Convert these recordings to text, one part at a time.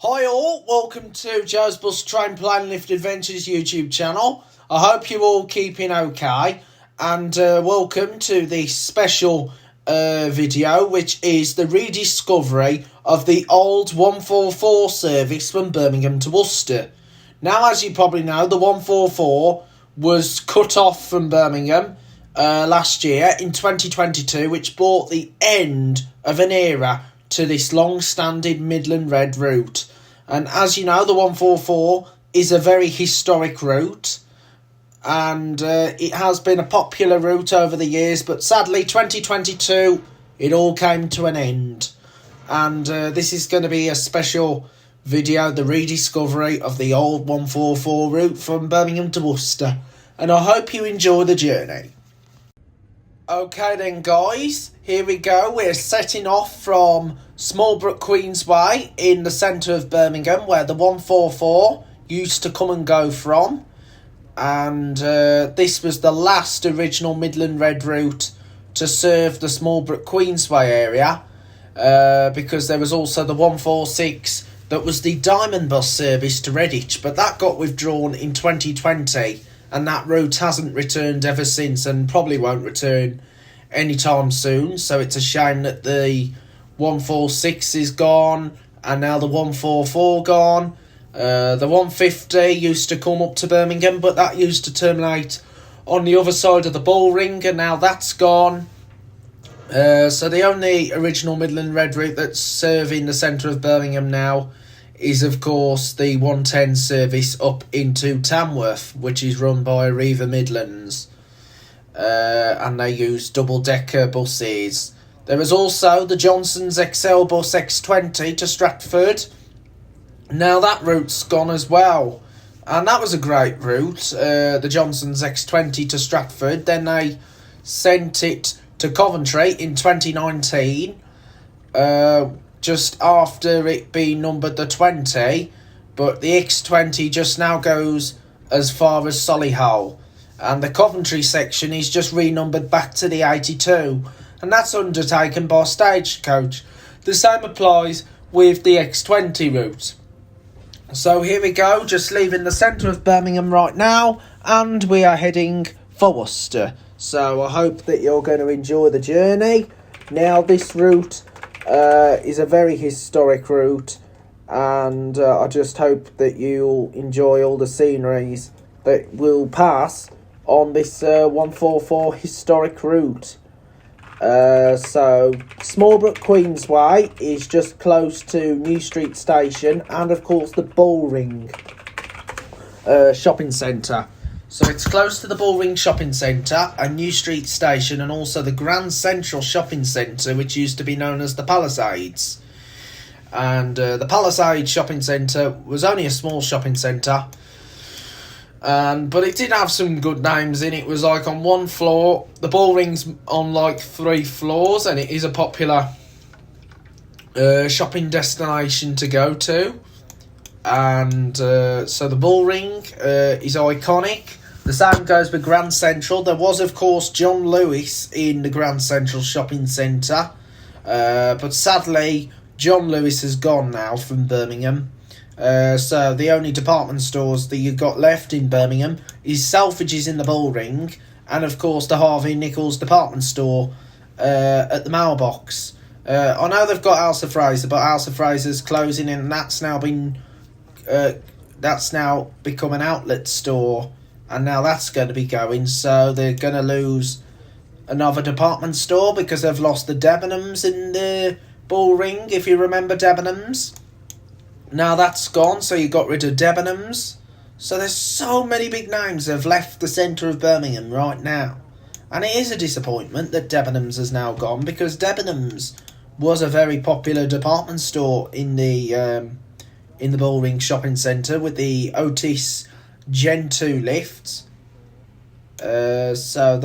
Hi all, welcome to Joe's Bus Train Plane Lift Adventures YouTube channel. I hope you're all keeping okay, and welcome to this special video, which is the rediscovery of the old 144 service from Birmingham to Worcester. Now, as you probably know, the 144 was cut off from Birmingham last year in 2022, which brought the end of an era to this long-standing Midland Red route. And as you know, the 144 is a very historic route, and it has been a popular route over the years, but sadly 2022 it all came to an end. And this is going to be a special video, the rediscovery of the old 144 route from Birmingham to Worcester, and I hope you enjoy the journey. Okay then guys, here we go. We're setting off from Smallbrook Queensway in the centre of Birmingham, where the 144 used to come and go from. And this was the last original Midland Red route to serve the Smallbrook Queensway area, because there was also the 146 that was the Diamond Bus service to Redditch, but that got withdrawn in 2020. And that route hasn't returned ever since, and probably won't return anytime soon. So it's a shame that the 146 is gone, and now the 144 gone. The 150 used to come up to Birmingham, but that used to terminate on the other side of the Bullring, and now that's gone. So the only original Midland Red route that's serving the centre of Birmingham now is, of course, the 110 service up into Tamworth, which is run by Arriva Midlands. And they use double-decker buses. There is also the Johnson's XL Bus X20 to Stratford. Now that route's gone as well. And that was a great route, the Johnson's X20 to Stratford. Then they sent it to Coventry in 2019. Just after it being numbered the 20, but the X20 just now goes as far as Solihull, and the Coventry section is just renumbered back to the 82, and that's undertaken by Stagecoach. The same applies with the X20 route. So here we go, just leaving the centre of Birmingham right now, and we are heading for Worcester. So I hope that you're going to enjoy the journey. Now, this route is a very historic route, and I just hope that you'll enjoy all the sceneries that will pass on this 144 historic route. So Smallbrook Queensway is just close to New Street Station, and of course the Bullring shopping centre. So it's close to the Bullring Shopping Centre and New Street Station, and also the Grand Central Shopping Centre, which used to be known as the Palisades. And the Palisades Shopping Centre was only a small shopping centre, but it did have some good names in it. It was like on one floor. The Bullring's on like 3 floors, and it is a popular shopping destination to go to. And so the Bullring is iconic. The same goes with Grand Central. There was, of course, John Lewis in the Grand Central Shopping Centre, but sadly John Lewis has gone now from Birmingham. So the only department stores that you've got left in Birmingham is Selfridges in the Bullring, and of course the Harvey Nichols department store at the mailbox. I know they've got House of Fraser, but House of Fraser's closing, and that's now become an outlet store, and now that's going to be going. So they're going to lose another department store because they've lost the Debenhams in the Bullring, if you remember Debenhams. Now that's gone, so you got rid of Debenhams. So there's so many big names that have left the centre of Birmingham right now, and it is a disappointment that Debenhams has now gone, because Debenhams was a very popular department store in the Bullring Shopping Centre with the Otis Gen 2 lifts. So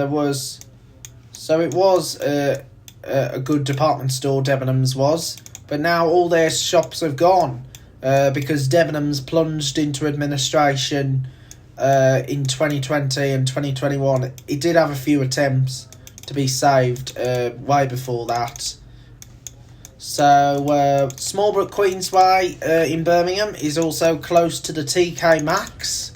it was a good department store, Debenhams was, but now all their shops have gone because Debenhams plunged into administration in 2020 and 2021. It did have a few attempts to be saved way before that. So Smallbrook Queensway in Birmingham is also close to the TK Maxx,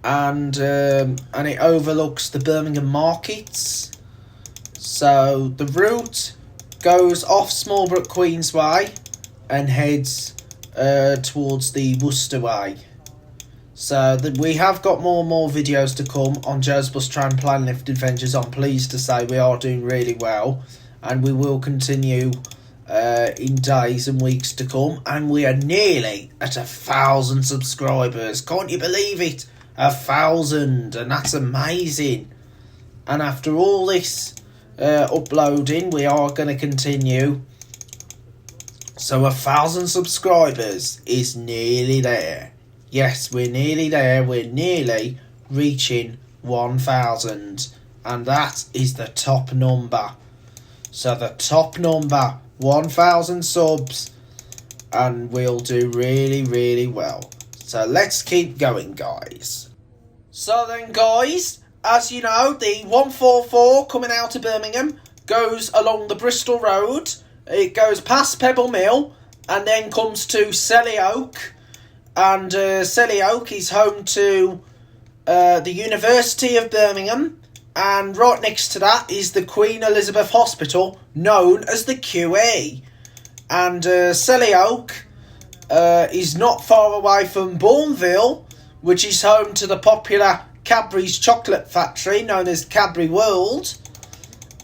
and it overlooks the Birmingham markets. So the route goes off Smallbrook Queensway and heads towards the Worcester way. So we have got more and more videos to come on Joe's Bus Train Plan Lift Adventures. I'm pleased to say we are doing really well, and we will continue in days and weeks to come. And we are nearly at 1,000 subscribers. Can't you believe it? 1,000, and that's amazing. And after all this uploading, we are going to continue. So 1,000 subscribers is nearly there. Yes, we're nearly there. We're nearly reaching 1,000. And that is the top number. So the top number, 1,000 subs. And we'll do really, really well. So let's keep going, guys. So then, guys, as you know, the 144 coming out of Birmingham goes along the Bristol Road. It goes past Pebble Mill and then comes to Selly Oak. And Selly Oak is home to the University of Birmingham, and right next to that is the Queen Elizabeth Hospital, known as the QE. And Selly Oak is not far away from Bourneville, which is home to the popular Cadbury's chocolate factory, known as Cadbury World.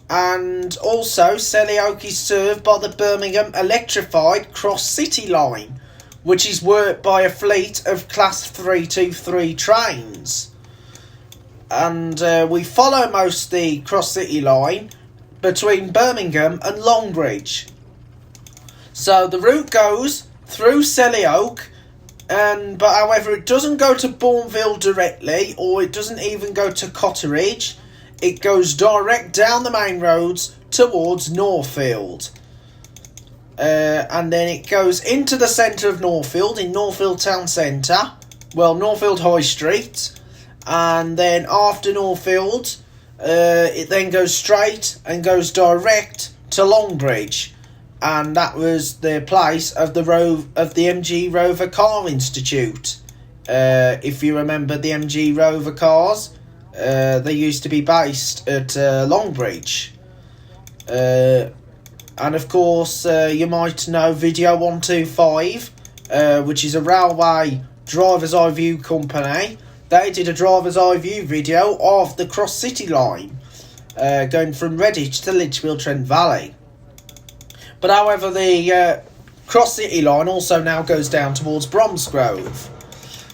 And also Selly Oak is served by the Birmingham electrified cross-city line, which is worked by a fleet of Class 323 trains. And we follow most the cross-city line between Birmingham and Longbridge. So the route goes through Selly Oak, but however it doesn't go to Bourneville directly, or it doesn't even go to Cotteridge. It goes direct down the main roads towards Northfield. And then it goes into the centre of Northfield, in Northfield Town Centre. Well, Northfield High Street. And then after Northfield, it then goes straight and goes direct to Longbridge. And that was the place of the MG Rover Car Institute. If you remember the MG Rover cars, they used to be based at Longbridge. And of course, you might know Video 125, which is a railway driver's eye view company. They did a driver's eye view video of the Cross City line, going from Redditch to Lichfield Trent Valley. But however, the Cross City line also now goes down towards Bromsgrove.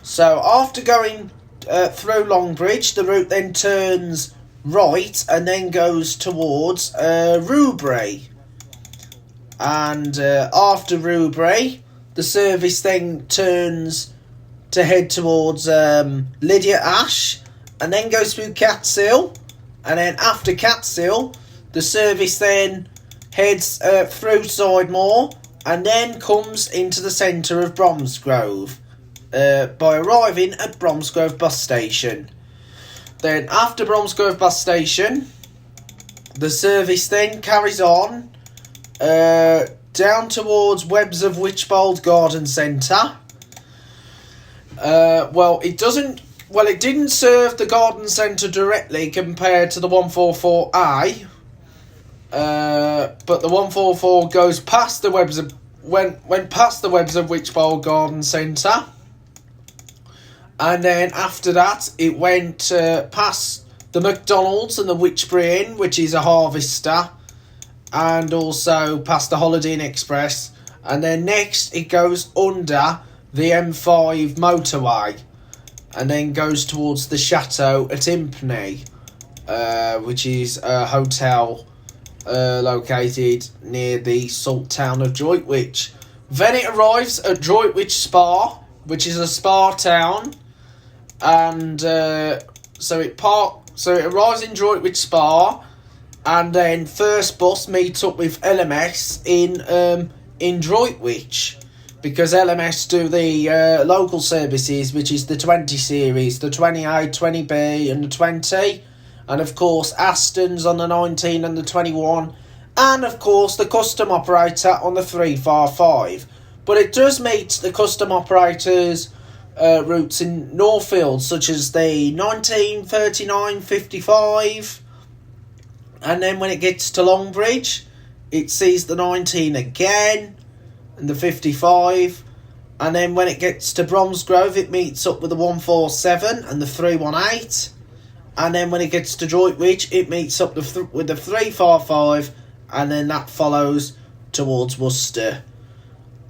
So after going through Longbridge, the route then turns right and then goes towards Rubery. And after Rubery, the service then turns to head towards Lydia Ash, and then goes through Catshill. And then after Catshill, the service then heads through Sidemore, and then comes into the centre of Bromsgrove by arriving at Bromsgrove bus station. Then after Bromsgrove bus station, the service then carries on down towards Webbs of Wychbold Garden Centre. It didn't serve the garden centre directly compared to the 144A, but the 144 goes past the went past the Webbs of Wychbold Garden Centre, and then after that it went past the McDonald's and the Wychbury Inn, which is a harvester, and also past the Holiday Inn Express, and then next it goes under the M5 motorway, and then goes towards the Chateau at Impney, which is a hotel located near the salt town of Droitwich. Then it arrives at Droitwich Spa, which is a spa town, and so it arrives in Droitwich Spa, and then first bus meets up with LMS in Droitwich, because LMS do the local services, which is the 20 series, the 20A, 20B and the 20, and of course Aston's on the 19 and the 21, and of course the custom operator on the 345. But it does meet the custom operators routes in Northfield, such as the 19, 39, 55, and then when it gets to Longbridge, it sees the 19 again, and the 55, and then when it gets to Bromsgrove, it meets up with the 147 and the 318, and then when it gets to Droitwich, it meets up with the 345, and then that follows towards Worcester.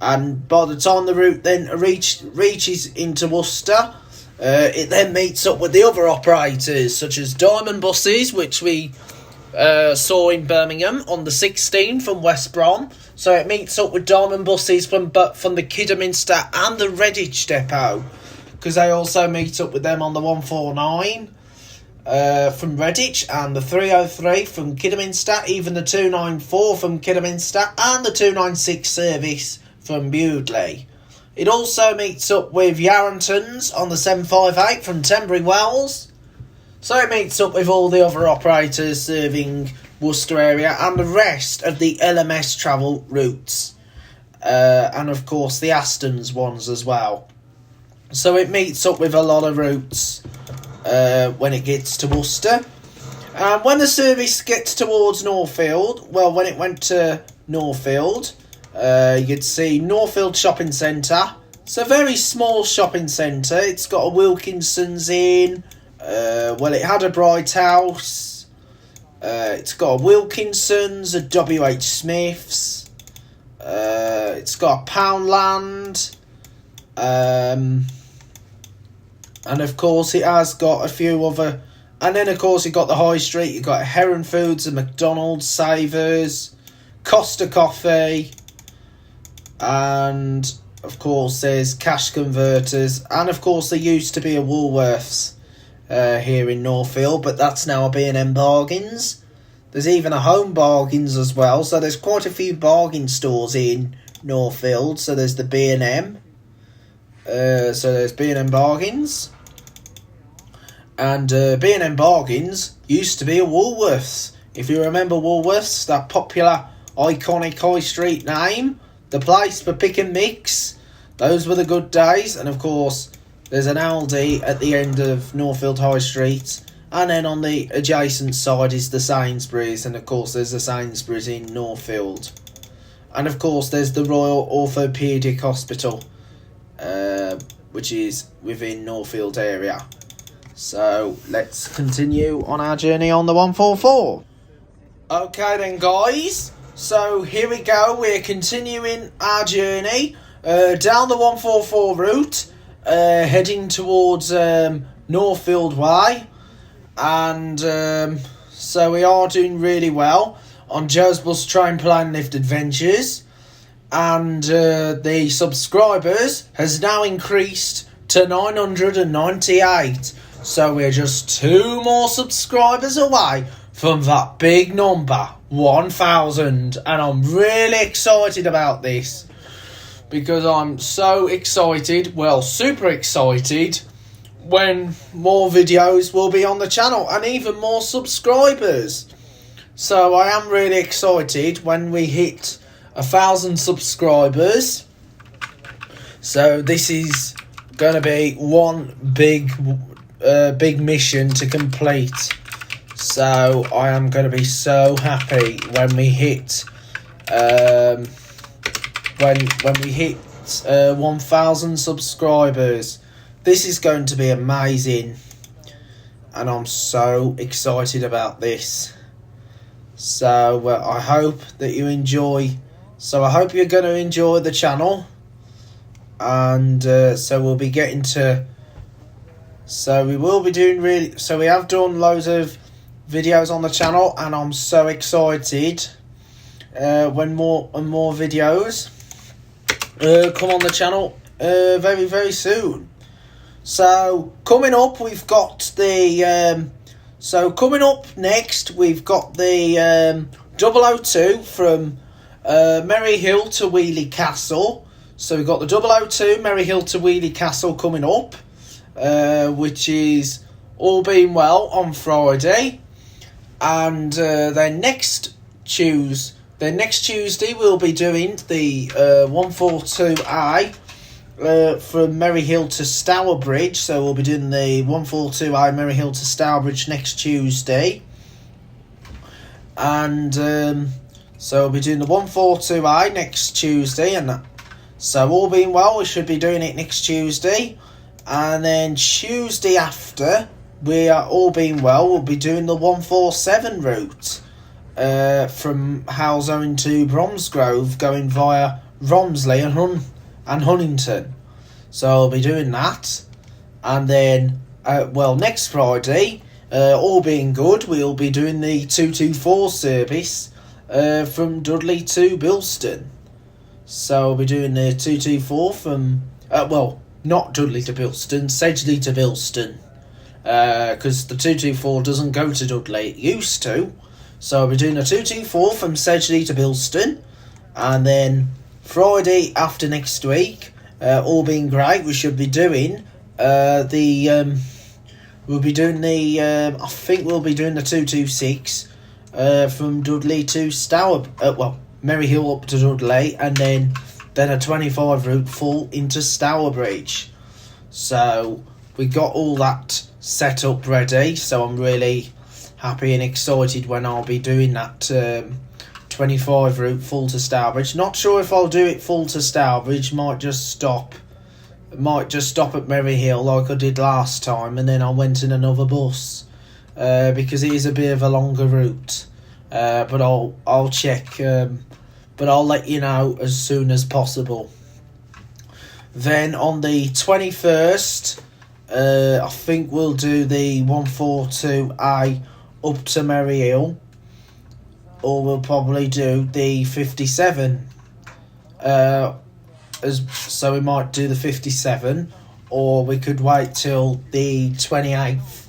And by the time the route then reaches into Worcester, it then meets up with the other operators, such as Diamond Buses, which we saw in Birmingham on the 16th from West Brom. So it meets up with Diamond Buses from the Kidderminster and the Redditch depot, because they also meet up with them on the 149 from Redditch, and the 303 from Kidderminster, even the 294 from Kidderminster, and the 296 service from Bewdley. It also meets up with Yarringtons on the 758 from Tenbury Wells. So it meets up with all the other operators serving Worcester area and the rest of the LMS travel routes. And of course the Aston's ones as well. So it meets up with a lot of routes when it gets to Worcester. And when the service gets towards Northfield, well, when it went to Northfield, you'd see Northfield Shopping Centre. It's a very small shopping centre. It's got a Wilkinson's in. Well, it had a Bright House. It's got a Wilkinson's, a WH Smith's. It's got a Poundland. And of course it has got a few other. And then of course you've got the High Street. You've got Heron Foods and McDonald's, Savers, Costa Coffee. And of course there's Cash Converters, and of course there used to be a Woolworths here in Northfield, but that's now a B&M Bargains. There's even a Home Bargains as well, so there's quite a few bargain stores in Northfield. So there's the B&M, so there's B&M Bargains, and B&M Bargains used to be a Woolworths. If you remember Woolworths, that popular iconic high street name, the place for pick and mix, those were the good days. And of course there's an Aldi at the end of Northfield High Street, and then on the adjacent side is the Sainsbury's, and of course there's the Sainsbury's in Northfield. And of course there's the Royal Orthopaedic Hospital, which is within Northfield area. So let's continue on our journey on the 144. Okay then guys, so here we go. We're continuing our journey down the 144 route, heading towards Northfield Way, and so we are doing really well on Joe's Bus Train Plane Lift Adventures, and the subscribers has now increased to 998, so we're just 2 more subscribers away from that big number, 1,000, and I'm really excited about this, because I'm so excited, well, super excited, when more videos will be on the channel and even more subscribers. So I am really excited when we hit 1,000 subscribers. So this is going to be one big mission to complete. So I am going to be so happy when we hit when we hit 1,000 subscribers. This is going to be amazing, and I'm so excited about this. So I hope that you enjoy. So I hope you're going to enjoy the channel, and so we'll be getting to. So we will be doing really. So we have done loads of videos on the channel, and I'm so excited when more and more videos come on the channel very, very soon. So coming up, we've got the coming up next, we've got the 002 from Merry Hill to Wheely Castle. So we've got the 002 Merry Hill to Wheely Castle coming up, which is all being well on Friday. And then next next Tuesday we'll be doing the 142I from Maryhill to Stourbridge. So we'll be doing the 142I Maryhill to Stourbridge next Tuesday. And so we'll be doing the 142I next Tuesday. And so all being well, we should be doing it next Tuesday. And then Tuesday after, we are all being well, we'll be doing the 147 route from Halzone to Bromsgrove, going via Romsley and Huntington. So I'll be doing that. And then, next Friday, all being good, we'll be doing the 224 service from Dudley to Bilston. So I'll be doing the 224 from, not Dudley to Bilston, Sedgley to Bilston. Because the 224 doesn't go to Dudley, it used to. So I'll be doing a 224 from Sedgley to Bilston. And then Friday after next week, all being great, we should be doing I think we'll be doing the 226 from Dudley to Maryhill up to Dudley, and then a 25 route full into Stourbridge. So we got all that set up ready, so I'm really happy and excited when I'll be doing that 25 route full to Stourbridge. Not sure if I'll do it full to Stourbridge, might just stop at Maryhill like I did last time, and then I went in another bus because it is a bit of a longer route. But I'll check, but I'll let you know as soon as possible. Then on the 21st, I think we'll do the 142A up to Maryhill, or we'll probably do the 57. So we might do the 57, or we could wait till the 28th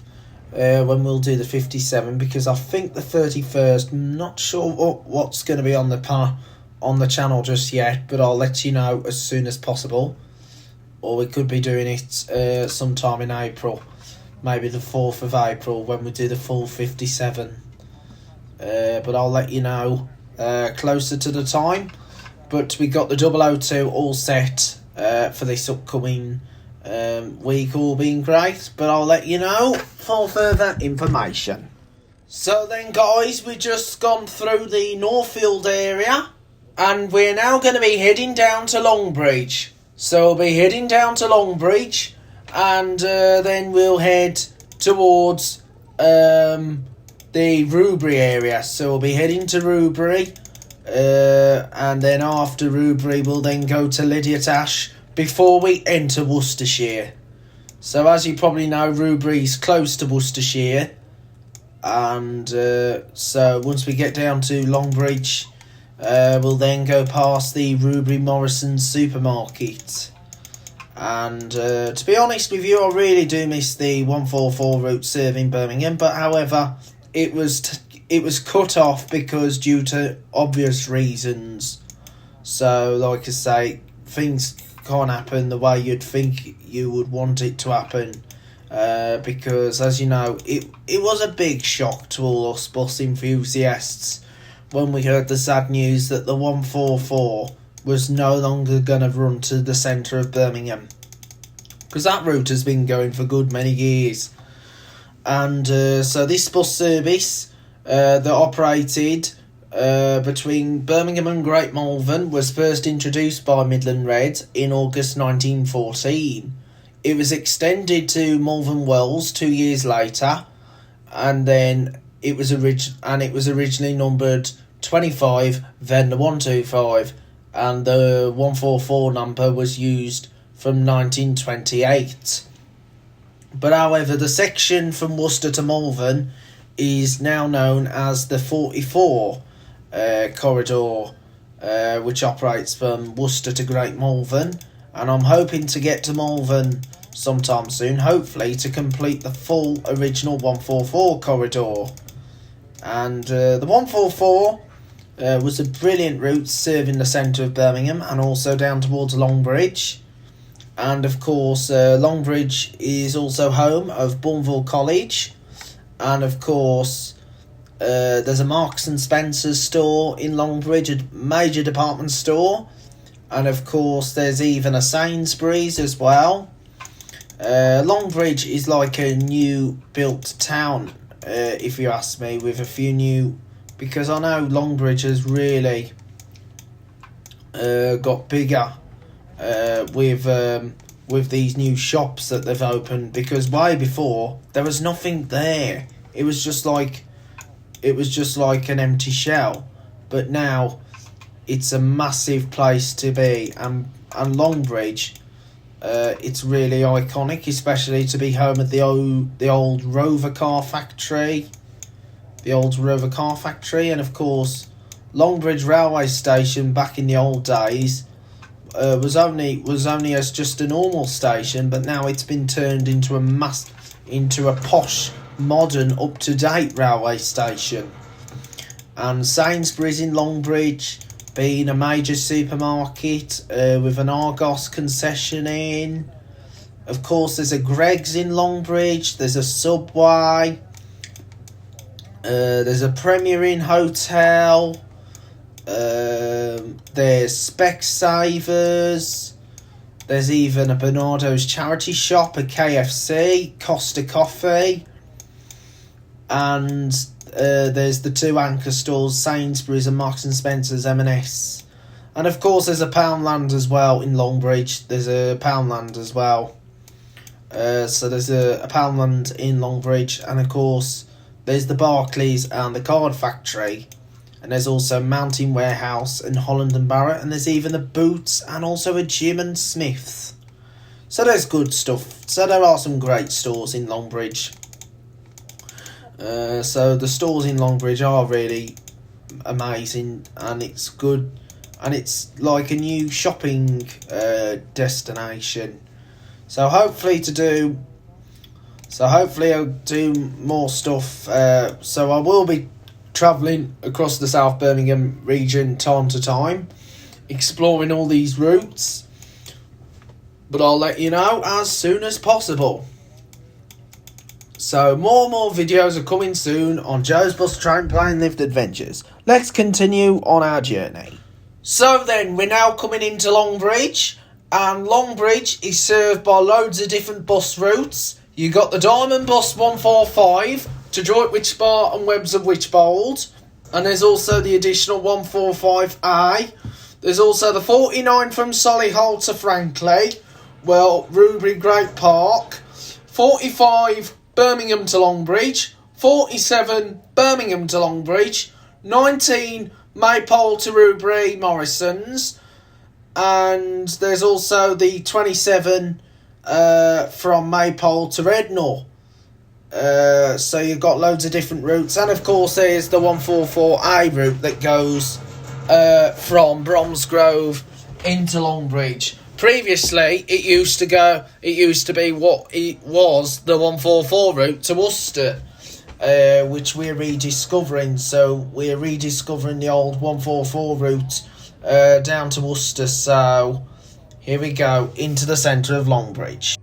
when we'll do the 57, because I think the 31st, I'm not sure what's going to be on the channel just yet, but I'll let you know as soon as possible. Or we could be doing it sometime in April, maybe the 4th of April when we do the full 57. But I'll let you know closer to the time. But we got the 002 all set for this upcoming week, all being great. But I'll let you know for further information. So then, guys, we've just gone through the Northfield area, and we're now going to be heading down to Longbridge. So we'll be heading down to Longbridge, and then we'll head towards the Rubery area. So we'll be heading to Rubery, and then after Rubery we'll then go to Lydiatash before we enter Worcestershire. So as you probably know, Rubery's close to Worcestershire, and so once we get down to Longbridge, we'll then go past the Rubery Morrison's supermarket. And to be honest with you, I really do miss the 144 route serving Birmingham, but however, it was cut off because due to obvious reasons. So like I say, things can't happen the way you'd think you would want it to happen, because as you know, it was a big shock to all us bus enthusiasts when we heard the sad news that the 144 was no longer going to run to the centre of Birmingham, because that route has been going for good many years. And so this bus service that operated between Birmingham and Great Malvern was first introduced by Midland Red in August 1914. It was extended to Malvern Wells 2 years later, and then it was originally numbered 25, then the 125, and the 144 number was used from 1928. But however, the section from Worcester to Malvern is now known as the 44 corridor, which operates from Worcester to Great Malvern, and I'm hoping to get to Malvern sometime soon, hopefully to complete the full original 144 corridor. And the 144 was a brilliant route serving the centre of Birmingham and also down towards Longbridge. And of course, Longbridge is also home of Bourneville College, and of course, There's a Marks and Spencer's store in Longbridge, a major department store. And of course there's even a Sainsbury's as well. Longbridge is like a new built town, if you ask me, with a few new... Because I know Longbridge has really got bigger with these new shops that they've opened. Because way before, there was nothing there. It was just like an empty shell. But now it's a massive place to be, and Longbridge, it's really iconic, especially to be home at the old Rover car factory, and of course, Longbridge railway station back in the old days was only as just a normal station, but now it's been turned into a posh, modern, up to date railway station. And Sainsbury's in Longbridge, being a major supermarket with an Argos concession in. Of course, there's a Greggs in Longbridge. There's a Subway. There's a Premier Inn hotel. There's Specsavers. There's even a Bernardo's charity shop, a KFC, Costa Coffee, and there's the two anchor stores, Sainsbury's and Marks and Spencer's M&S. And of course there's a Poundland as well in Longbridge. There's a Poundland as well. So there's a Poundland in Longbridge. And of course there's the Barclays and the Card Factory. And there's also Mountain Warehouse and Holland and Barrett. And there's even a Boots and also a Jim and Smith. So there's good stuff. So there are some great stores in Longbridge. So the stores in Longbridge are really amazing, and it's good, and it's like a new shopping destination. So hopefully I'll do more stuff. So I will be travelling across the South Birmingham region time to time, exploring all these routes. But I'll let you know as soon as possible. So more videos are coming soon on Joe's Bus Train Plane Lift Adventures. Let's continue on our journey. So then, we're now coming into Longbridge, and Longbridge is served by loads of different bus routes. You got the Diamond Bus 145 to Droitwich Spa and Webbs of Wychbold, and there's also the additional 145A. There's also the 49 from Solihull to Frankley, Ruby Great Park, 45 Birmingham to Longbridge, 47 Birmingham to Longbridge, 19 Maypole to Ruby Morrison's, and there's also the 27 from Maypole to Rednor. So you've got loads of different routes, and of course there's the 144A route that goes from Bromsgrove into Longbridge. Previously, it used to be what it was, the 144 route to Worcester, which we're rediscovering. So we're rediscovering the old 144 route down to Worcester. So here we go, into the centre of Longbridge.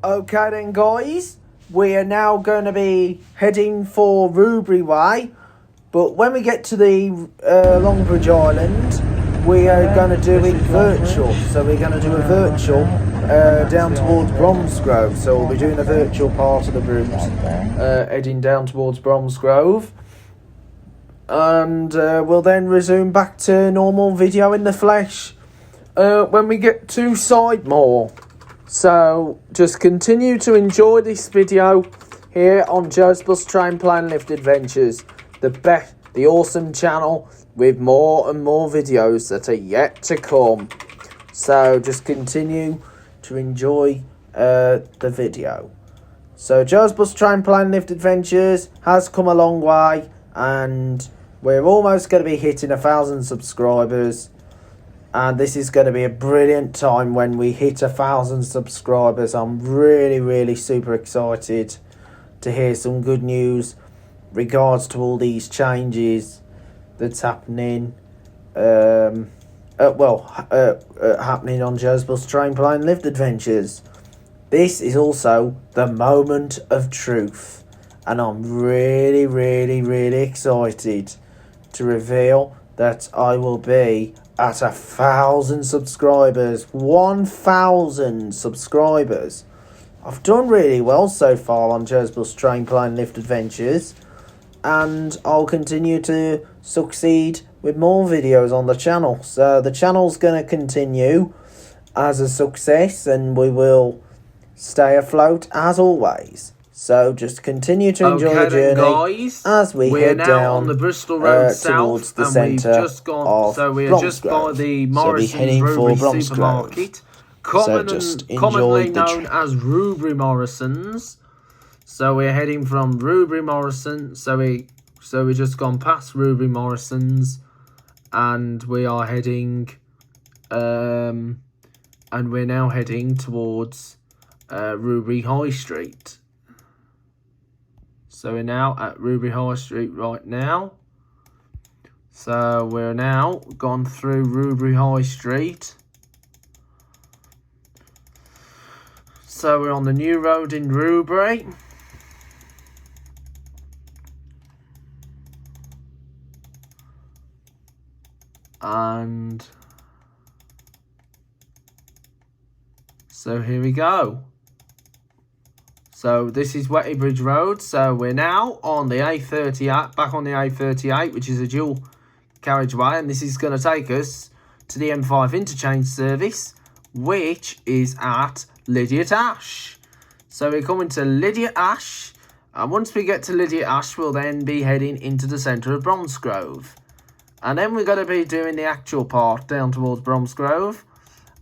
Okay then, guys, we are now going to be heading for Ruby Way, but when we get to the Longbridge Island, we are going to do it virtual. So we're going to do a virtual down towards Bromsgrove. So we'll be doing a virtual part of the route, heading down towards Bromsgrove. And we'll then resume back to normal video in the flesh when we get to Sidemore. So just continue to enjoy this video here on Joe's Bus Train Plane Lift Adventures, the awesome channel with more and more videos that are yet to come. So just continue to enjoy the video. So Joe's Bus Train Plane Lift Adventures has come a long way, and we're almost going to be hitting 1,000 subscribers. And this is going to be a brilliant time when we hit 1,000 subscribers. I'm really super excited to hear some good news regards to all these changes that's happening happening on Joe's Bus Train Plane Lift Adventures. This is also the moment of truth, and I'm really excited to reveal that I will be at 1,000 subscribers. 1,000 subscribers. I've done really well so far on Joe's Bus Train Plane Lift Adventures, and I'll continue to succeed with more videos on the channel. So the channel's going to continue as a success, and we will stay afloat as always. So just continue to enjoy the journey, guys, as we head down on the Bristol Road towards the centre of Bromsgrove. So we're just by the Morrison's Brewery supermarket, commonly known as Rubery Morrison's. So we're heading from Rubery Morrison. So we just gone past Rubery Morrison's, and we are heading, and we're now heading towards Rubery High Street. So we're now at Rubery High Street right now. So we're now gone through Rubery High Street. So we're on the new road in Rubery. And so here we go. So this is Wettybridge Road. So we're now on the A38, back on the A38, which is a dual carriageway, and this is going to take us to the M5 interchange service, which is at Lydiate Ash. So we're coming to Lydiate Ash, and once we get to Lydiate Ash, we'll then be heading into the centre of Bromsgrove. And then we're going to be doing the actual part down towards Bromsgrove,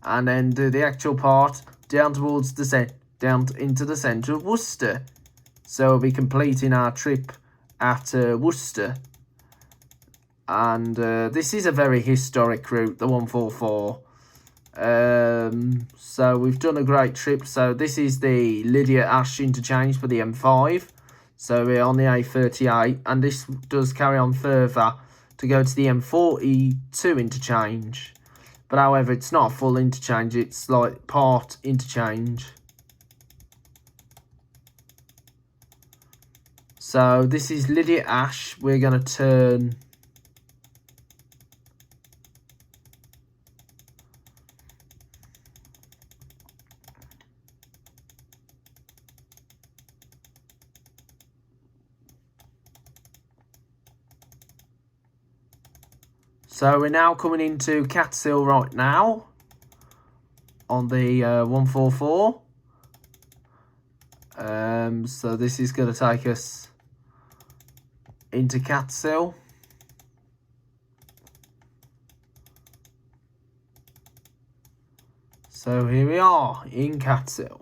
and then do the actual part down towards the down into the centre of Worcester. So we'll be completing our trip at Worcester. And this is a very historic route, the 144. So we've done a great trip. So this is the Lydiate Ash interchange for the M5. So we're on the A38, and this does carry on further to go to the M42 interchange. But however, it's not a full interchange, it's like part interchange. So this is Lydiate Ash. We're going to turn So we're now coming into Catsill right now on the 144. So this is going to take us into Catsill. So here we are in Catsill.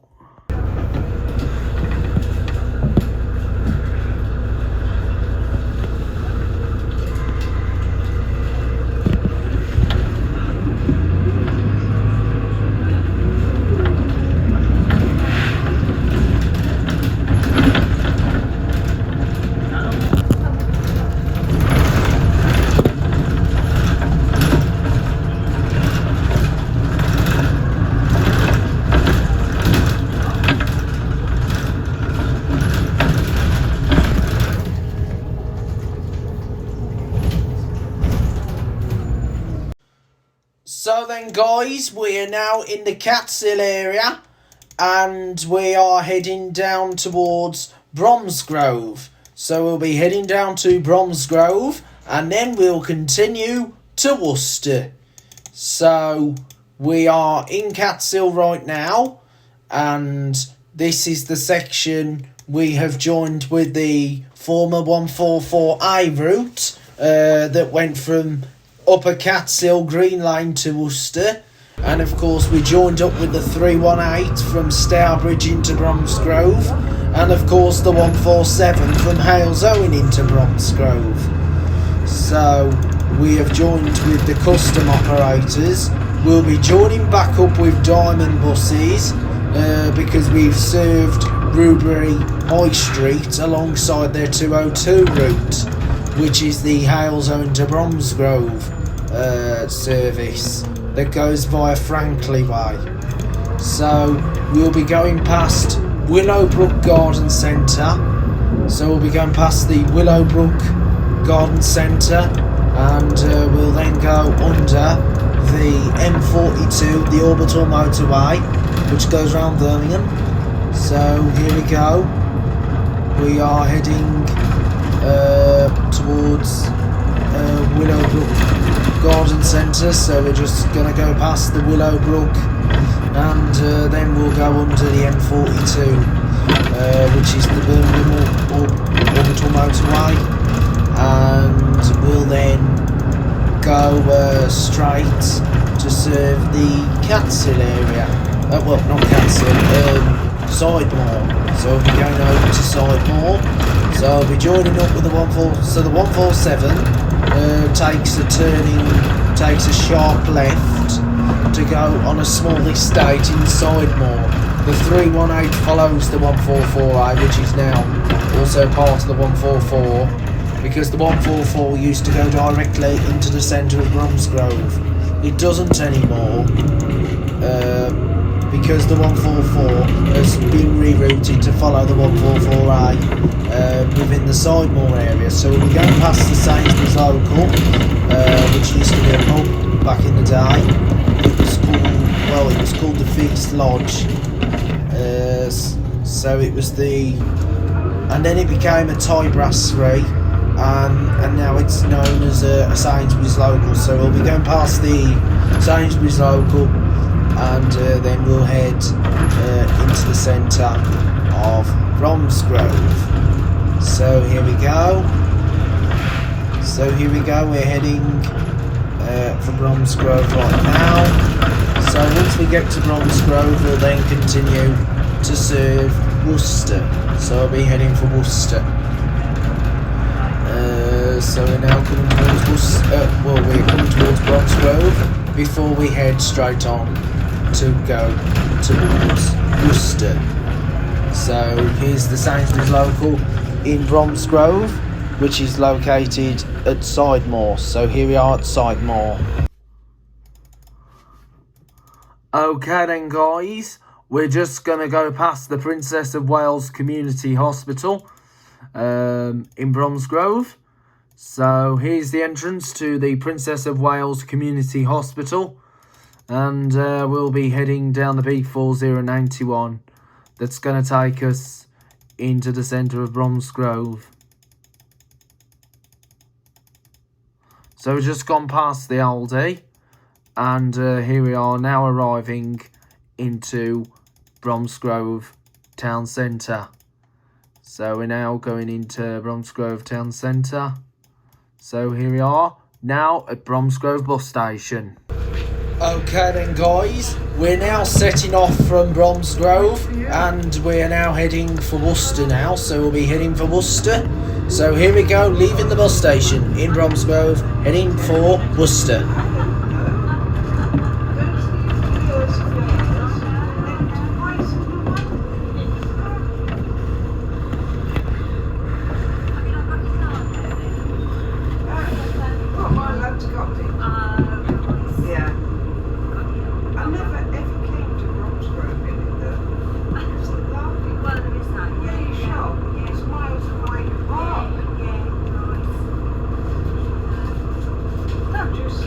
So then guys, we are now in the Catsill area, and we are heading down towards Bromsgrove. So we'll be heading down to Bromsgrove, and then we'll continue to Worcester. So we are in Catsill right now, and this is the section we have joined with the former 144A route that went from Upper Catsill Green Lane to Worcester, and of course we joined up with the 318 from Stourbridge into Bromsgrove, and of course the 147 from Hales Owen into Bromsgrove. So we have joined with the custom operators. We'll be joining back up with Diamond buses because we've served Rubery High Street alongside their 202 route, which is the Hales Owen to Bromsgrove service that goes via Frankley Way. So we'll be going past Willowbrook Garden Centre, So we'll be going past the Willowbrook Garden Centre, and we'll then go under the M42, the orbital motorway, which goes around Birmingham. So here we go. We are heading towards Willowbrook Garden Centre, so we're just going to go past the Willowbrook, and then we'll go under the M42, which is the Birmingham orbital motorway, and we'll then go straight to serve the Catshill area. Well, not Catshill, Sidemore. So we'll be going over to Sidemore. So I'll be joining up with the 147. So the 147 takes a sharp left to go on a small estate in Sidemore. The 318 follows the 144A, which is now also part of the 144, because the 144 used to go directly into the centre of Bromsgrove. It doesn't anymore, because the 144 has been rerouted to follow the 144A within the Sidemore area. So we'll be going past the Sainsbury's Local, which used to be a pub back in the day. It was called the Feast Lodge. So it was and then it became a Thai brasserie, and now it's known as a Sainsbury's Local. So we'll be going past the Sainsbury's Local, and then we'll head into the centre of Bromsgrove. So here we go. We're heading for Bromsgrove right now. So once we get to Bromsgrove, we'll then continue to serve Worcester. So I'll be heading for Worcester. So we're now coming towards Worcester. We're coming towards Bromsgrove before we head straight on to go towards Worcester. So here's the Sainsbury's Local in Bromsgrove, which is located at Sidemore. So here we are at Sidemore. Okay then guys, we're just going to go past the Princess of Wales Community Hospital in Bromsgrove. So here's the entrance to the Princess of Wales Community Hospital, and we'll be heading down the B4091 that's going to take us into the centre of Bromsgrove. So we've just gone past the Aldi, and here we are now arriving into Bromsgrove Town Centre. So we're now going into Bromsgrove Town Centre. So here we are now at Bromsgrove bus station. Okay then guys, we're now setting off from Bromsgrove, and we're now heading for Worcester now. So we'll be heading for Worcester. So here we go, leaving the bus station in Bromsgrove, heading for Worcester. Just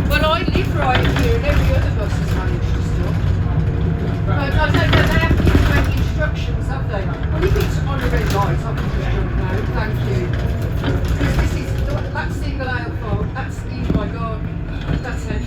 Well, I live right here, and every other bus has managed to stop. But I don't know, they haven't given any instructions, have they? Well, if it's on a red light, I can just jump now. Thank you. Because this is, that's single aisle fault. That's, oh my God, that's it.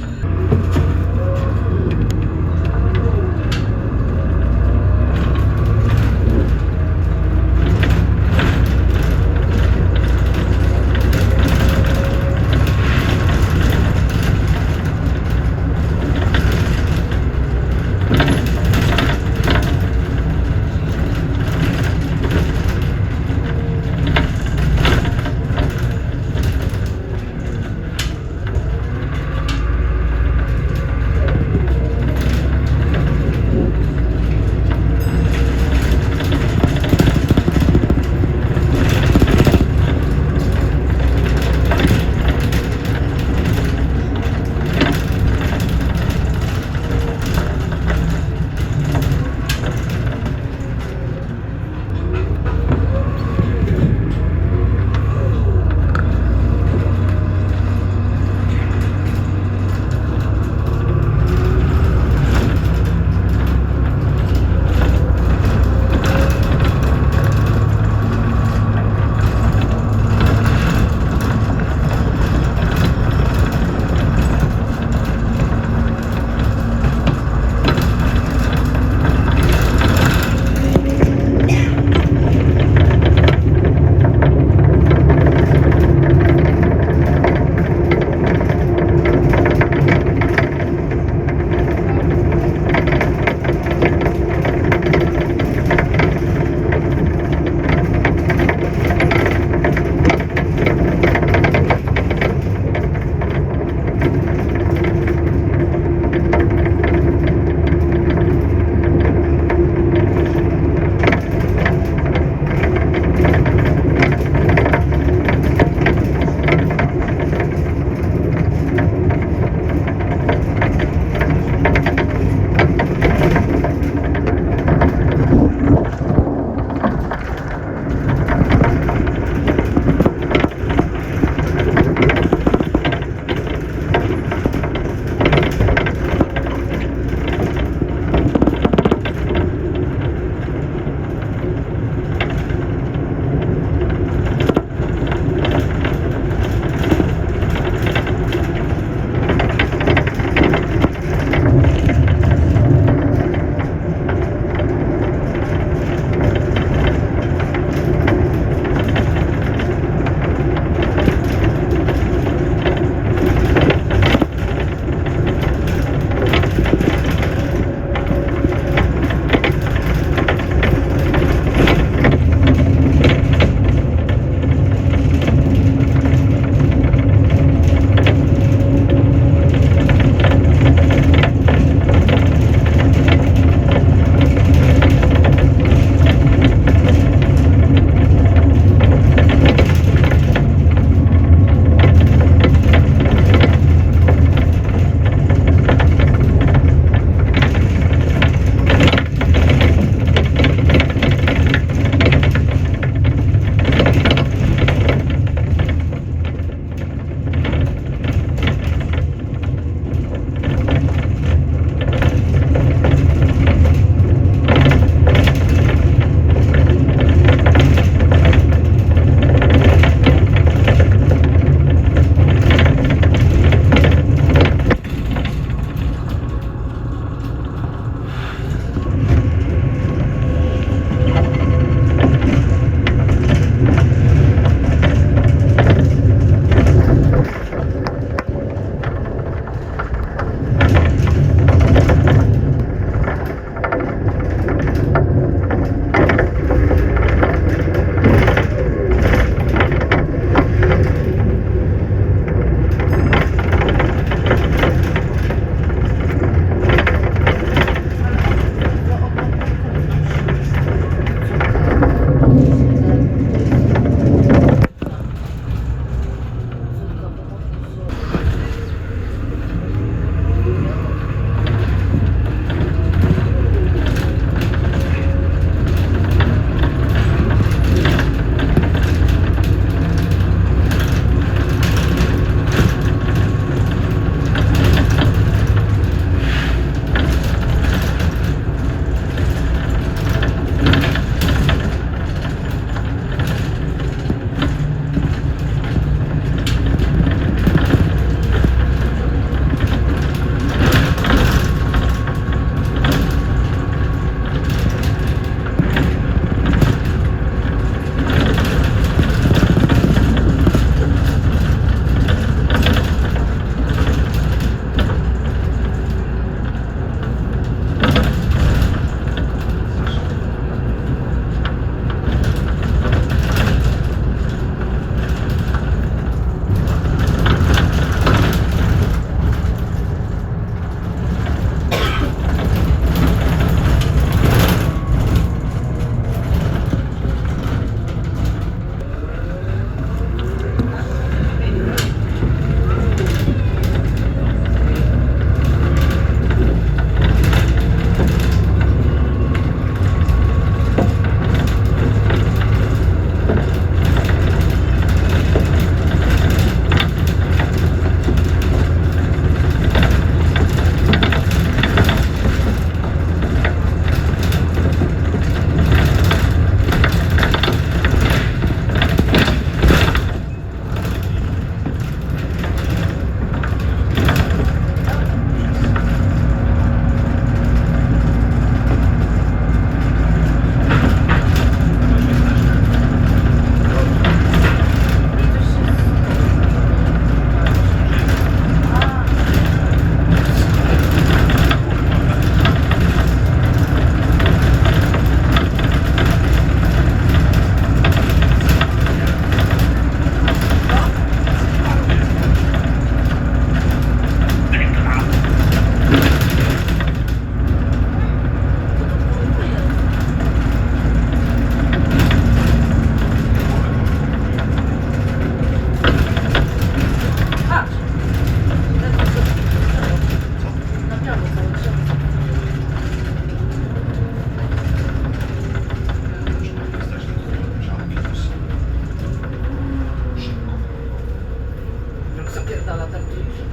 dala tak gdzieś.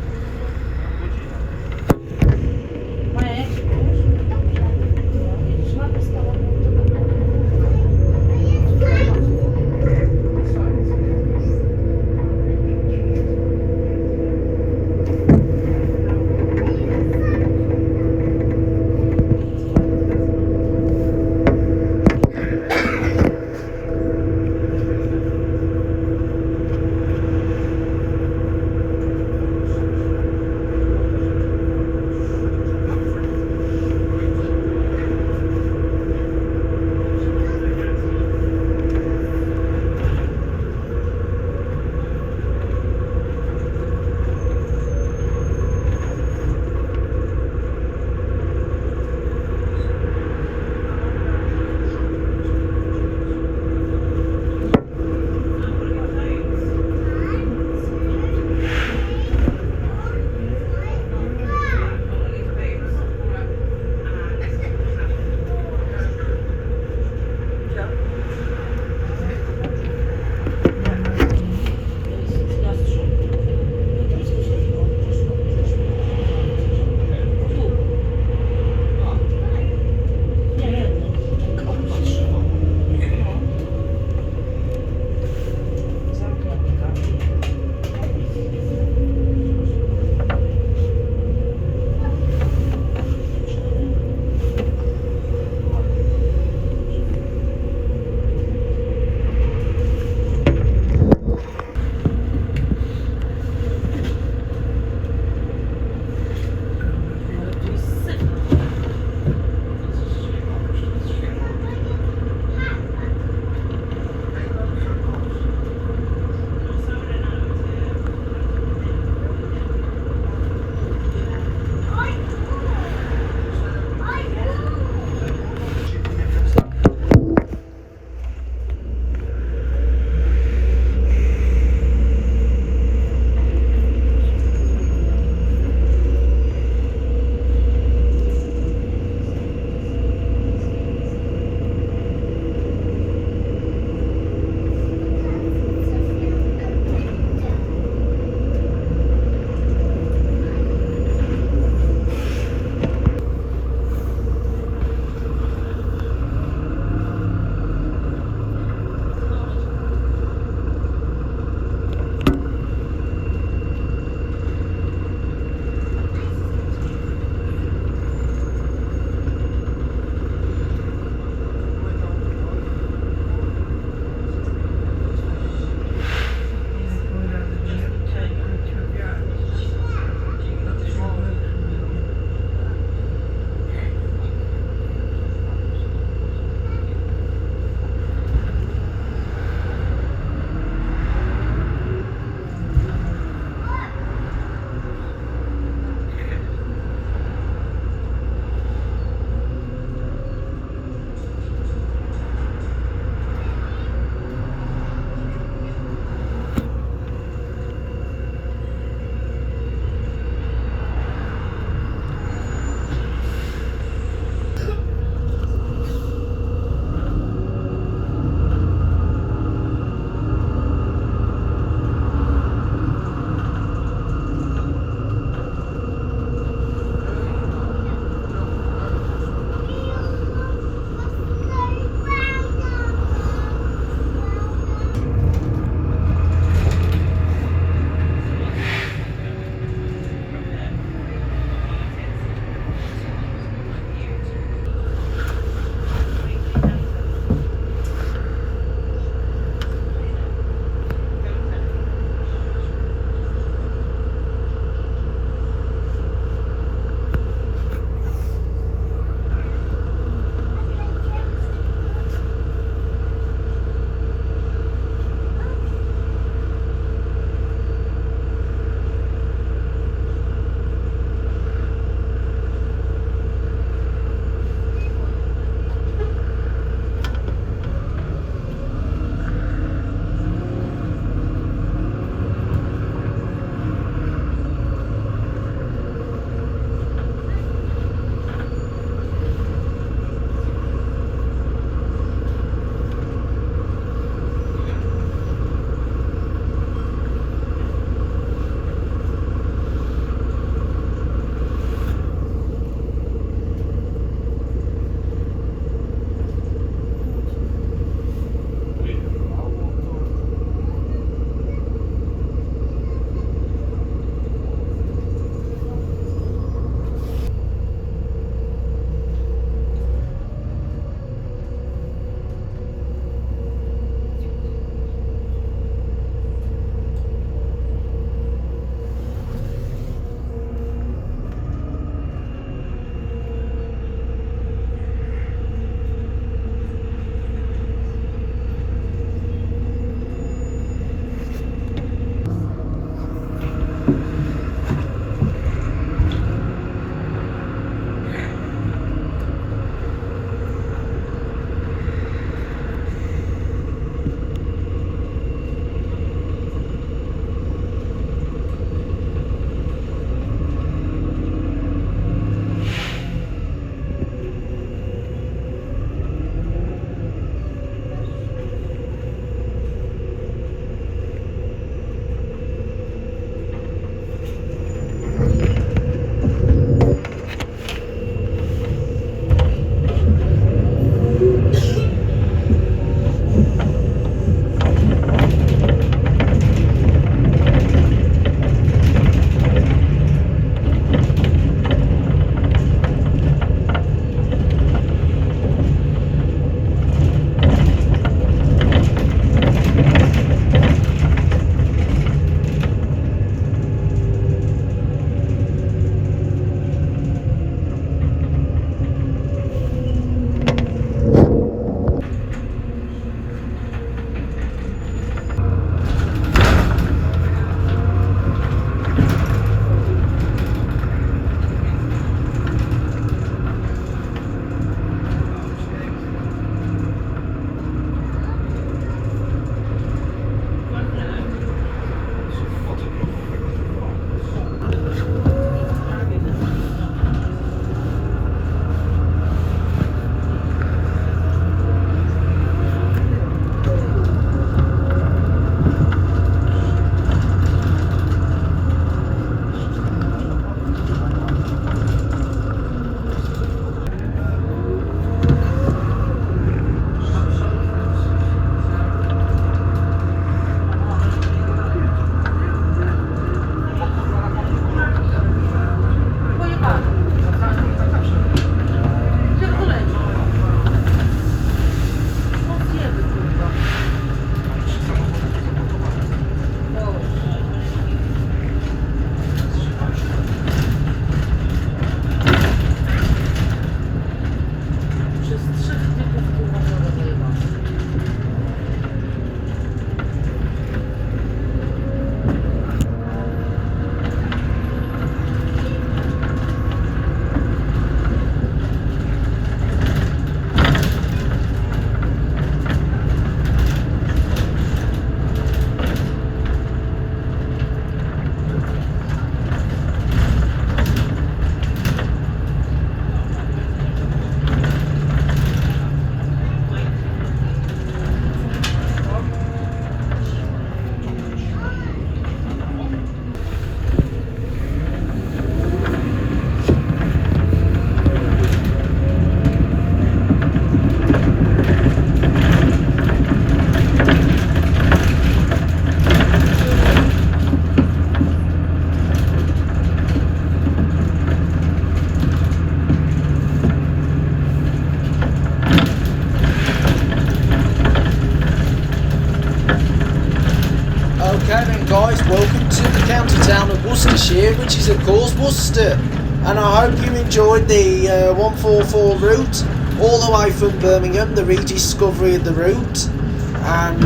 guys, welcome to the county town of Worcestershire, which is of course Worcester, and I hope you enjoyed the 144 route all the way from Birmingham, the rediscovery of the route, and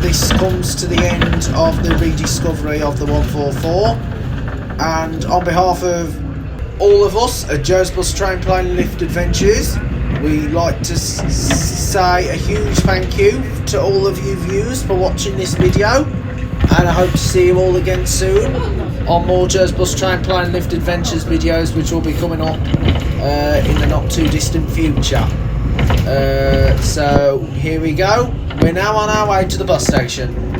this comes to the end of the rediscovery of the 144, and on behalf of all of us at Joe's Bus Train Plane Lift Adventures, we like to say a huge thank you to all of you viewers for watching this video, and I hope to see you all again soon on more Joe's Bus Train Plane Lift Adventures videos, which will be coming up in the not too distant future. So here we go, we're now on our way to the bus station.